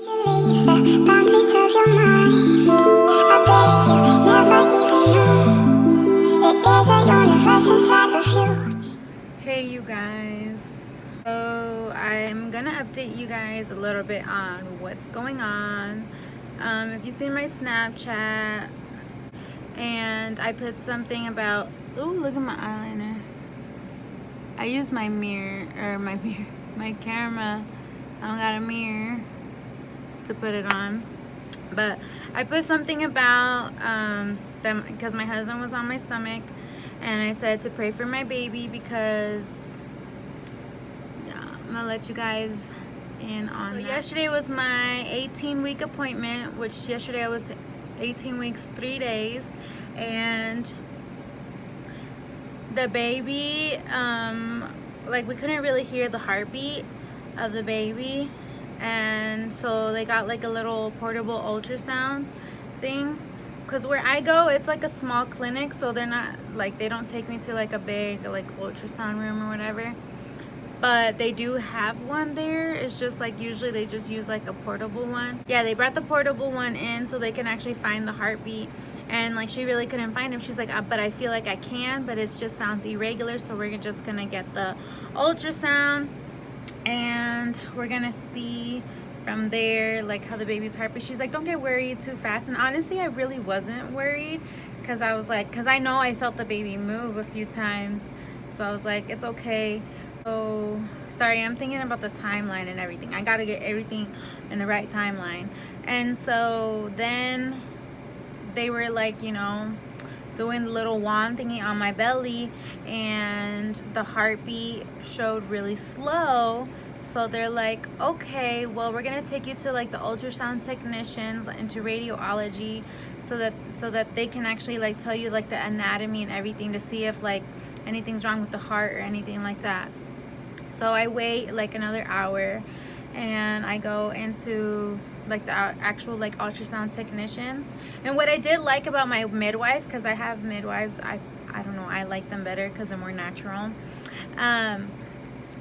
Hey you guys, so I'm gonna update you guys a little bit on what's going on. If you've seen my Snapchat, and I put something about, oh look at my eyeliner. I use my mirror, or my camera. I don't got a mirror to put it on, but I put something about them because my husband was on my stomach, and I said to pray for my baby because I'm gonna let you guys in on that. Yesterday was my 18-week appointment, which yesterday I was 18 weeks 3 days, and the baby, like we couldn't really hear the heartbeat of the baby, and so they got like a little portable ultrasound thing, because where I go it's like a small clinic, so they're not like, they don't take me to like a big like ultrasound room or whatever, but they do have one there. It's just like usually they just use like a portable one. Yeah, they brought the portable one in so they can actually find the heartbeat, and like she really couldn't find him. She's like, but I feel like I can, but it just sounds irregular, so we're just gonna get the ultrasound and we're gonna see from there like how the baby's heartbeat. She's like, don't get worried too fast. And honestly, I really wasn't worried, because I was like, because I know I felt the baby move a few times, so I was like, it's okay. So sorry, I'm thinking about the timeline and everything. I gotta get everything in the right timeline. And so then they were like, you know, doing the little wand thingy on my belly, and the heartbeat showed really slow. So they're like, okay, well, we're gonna take you to like the ultrasound technicians into radiology, so that they can actually like tell you like the anatomy and everything to see if like anything's wrong with the heart or anything like that. So I wait like another hour, and I go into like the actual like ultrasound technicians. And what I did like about my midwife, because I have midwives, I don't know, I like them better because they're more natural,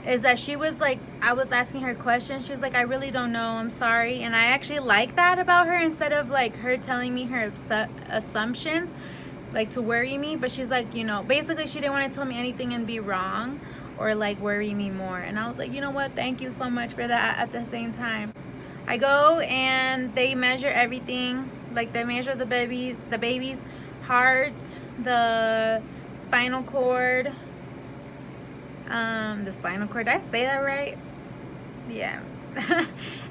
is that she was like, I was asking her questions, she was like, I really don't know, I'm sorry. And I actually like that about her, instead of like her telling me her assumptions like to worry me. But she's like, you know, basically she didn't want to tell me anything and be wrong or like worry me more. And I was like, you know what, thank you so much for that. At the same time, I go and they measure everything. Like they measure the baby's heart, the spinal cord, did I say that right? Yeah.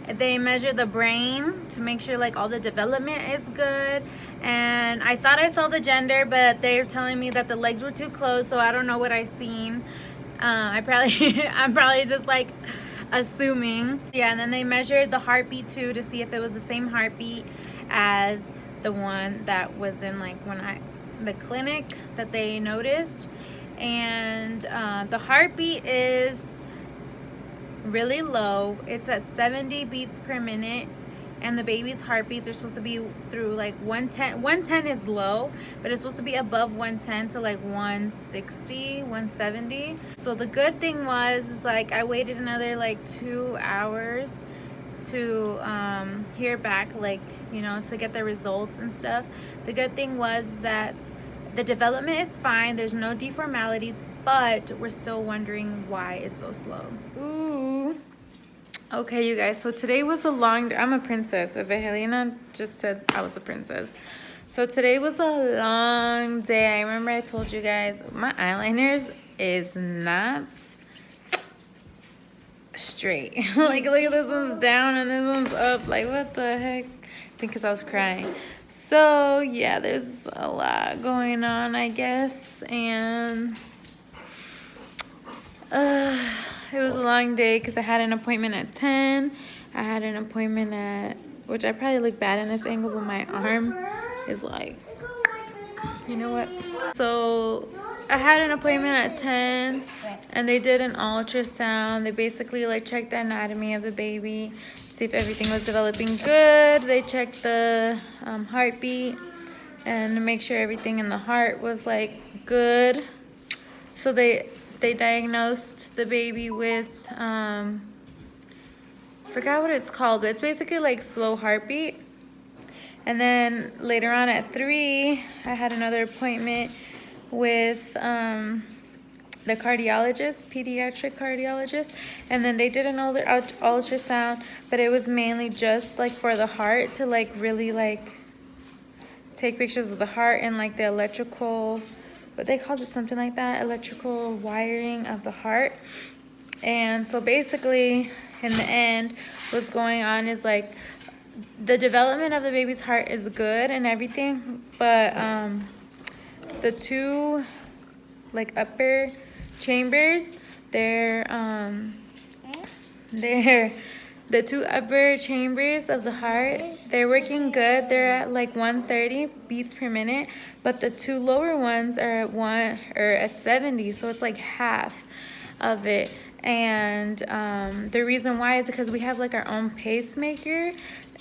They measure the brain to make sure like all the development is good. And I thought I saw the gender, but they're telling me that the legs were too close, so I don't know what I seen. I'm probably just like assuming. Yeah, and then they measured the heartbeat too, to see if it was the same heartbeat as the one that was in like the clinic that they noticed. And the heartbeat is really low. It's at 70 beats per minute, and the baby's heartbeats are supposed to be through like 110. 110 is low, but it's supposed to be above 110 to like 160, 170. So the good thing is like I waited another like 2 hours to hear back, like, you know, to get the results and stuff. The good thing was that the development is fine, there's no deformalities, but we're still wondering why it's so slow. Ooh. Okay, you guys, so today was a long day. I'm a princess. Evangelina just said I was a princess. So today was a long day. I remember I told you guys my eyeliner is not straight. Like, look at this one's down and this one's up. Like, what the heck? I think because I was crying. So yeah, there's a lot going on, I guess, and it was a long day because I had an appointment at 10. I had an appointment at, which I probably look bad in this angle, but my arm is like, you know what? So I had an appointment at 10, and they did an ultrasound. They basically like checked the anatomy of the baby, see if everything was developing good. They checked the heartbeat and to make sure everything in the heart was like good. So they diagnosed the baby with forgot what it's called, but it's basically like slow heartbeat. And then later on at 3, I had another appointment with the cardiologist, pediatric cardiologist, and then they did an ultrasound, but it was mainly just like for the heart to like really like take pictures of the heart and like the electrical, but they called it something like that, electrical wiring of the heart. And so basically in the end what's going on is like the development of the baby's heart is good and everything, but the 2 like upper chambers, they're the 2 upper chambers of the heart, they're working good. They're at like 130 beats per minute, but the 2 lower ones are at 70, so it's like half of it. And the reason why is because we have like our own pacemaker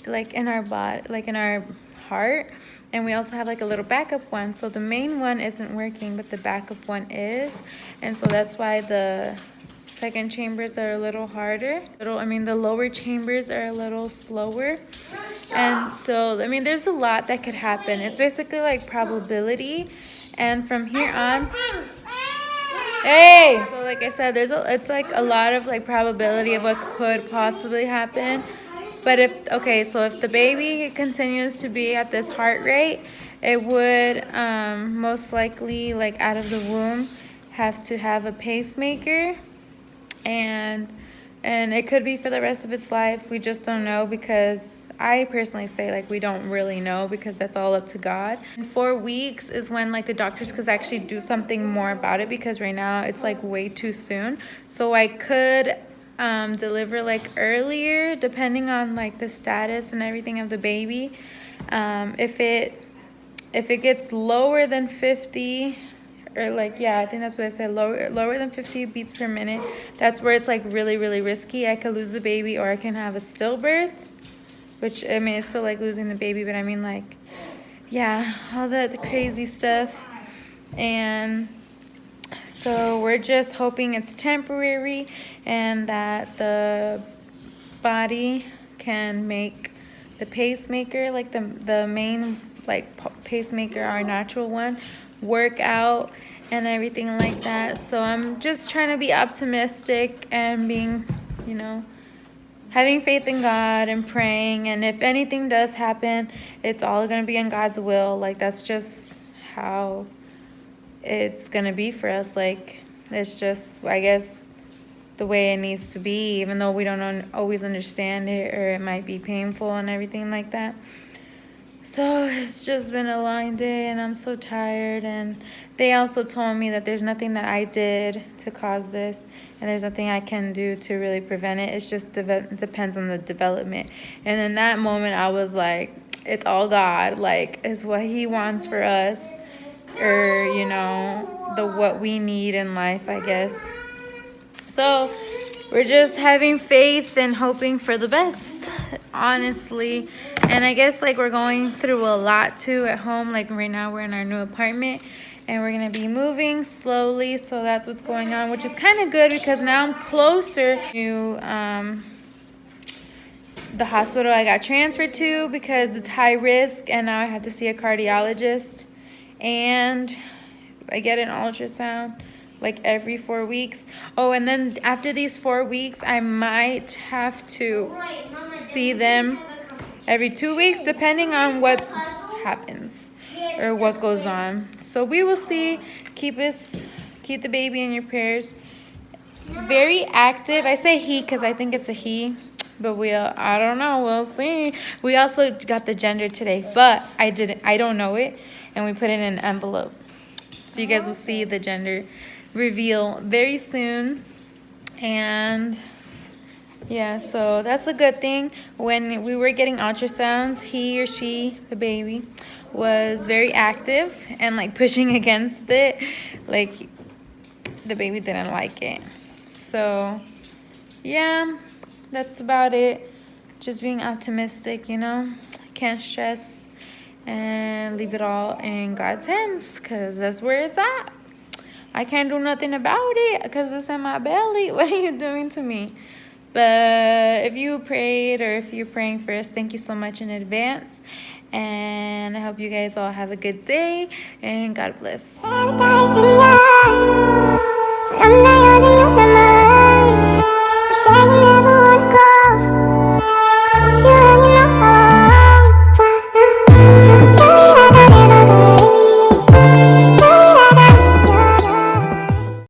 like in our body, like in our heart, and we also have like a little backup one. So the main one isn't working, but the backup one is, and so that's why the second chambers are a little harder. The lower chambers are a little slower. And so, I mean, there's a lot that could happen. It's basically like probability. And from here on, hey! So like I said, it's like a lot of like probability of what could possibly happen. But if the baby continues to be at this heart rate, it would most likely, like out of the womb, have to have a pacemaker. And it could be for the rest of its life. We just don't know, because I personally say like we don't really know, because that's all up to God. And 4 weeks is when like the doctors could actually do something more about it, because right now it's like way too soon. So I could deliver like earlier, depending on like the status and everything of the baby. If it gets lower than 50, or like, yeah, I think that's what I said, lower than 50 beats per minute, that's where it's like really, really risky. I could lose the baby, or I can have a stillbirth, which, I mean, it's still like losing the baby, but I mean, like, yeah, all the crazy stuff. And so we're just hoping it's temporary, and that the body can make the pacemaker, like the main like pacemaker, our natural one, work out and everything like that. So I'm just trying to be optimistic and being, having faith in God and praying. And if anything does happen, it's all going to be in God's will. Like, that's just how it's going to be for us. Like, it's just, I guess, the way it needs to be, even though we don't always understand it, or it might be painful and everything like that. So it's just been a long day, and I'm so tired. And they also told me that there's nothing that I did to cause this, and there's nothing I can do to really prevent it. It's just depends on the development. And in that moment, I was like, it's all God. Like, it's what He wants for us, or what we need in life, I guess. So we're just having faith and hoping for the best, honestly. And I guess like we're going through a lot too at home. Like right now we're in our new apartment, and we're going to be moving slowly. So that's what's going on, which is kind of good, because now I'm closer to the hospital I got transferred to, because it's high risk, and now I have to see a cardiologist, and I get an ultrasound like every 4 weeks. Oh, and then after these 4 weeks, I might have to see them every 2 weeks, depending on what happens or what goes on. So we will see. Keep the baby in your prayers. It's very active. I say he because I think it's a he, but I don't know. We'll see. We also got the gender today, but I don't know it, and we put it in an envelope. So you guys will see the gender reveal very soon. And yeah, so that's a good thing. When we were getting ultrasounds, he or she, the baby, was very active and like pushing against it. Like, the baby didn't like it. So yeah, that's about it. Just being optimistic, can't stress, and leave it all in God's hands, because that's where it's at. I can't do nothing about it because it's in my belly. What are you doing to me? But if you prayed or if you're praying for us, thank you so much in advance. And I hope you guys all have a good day and God bless.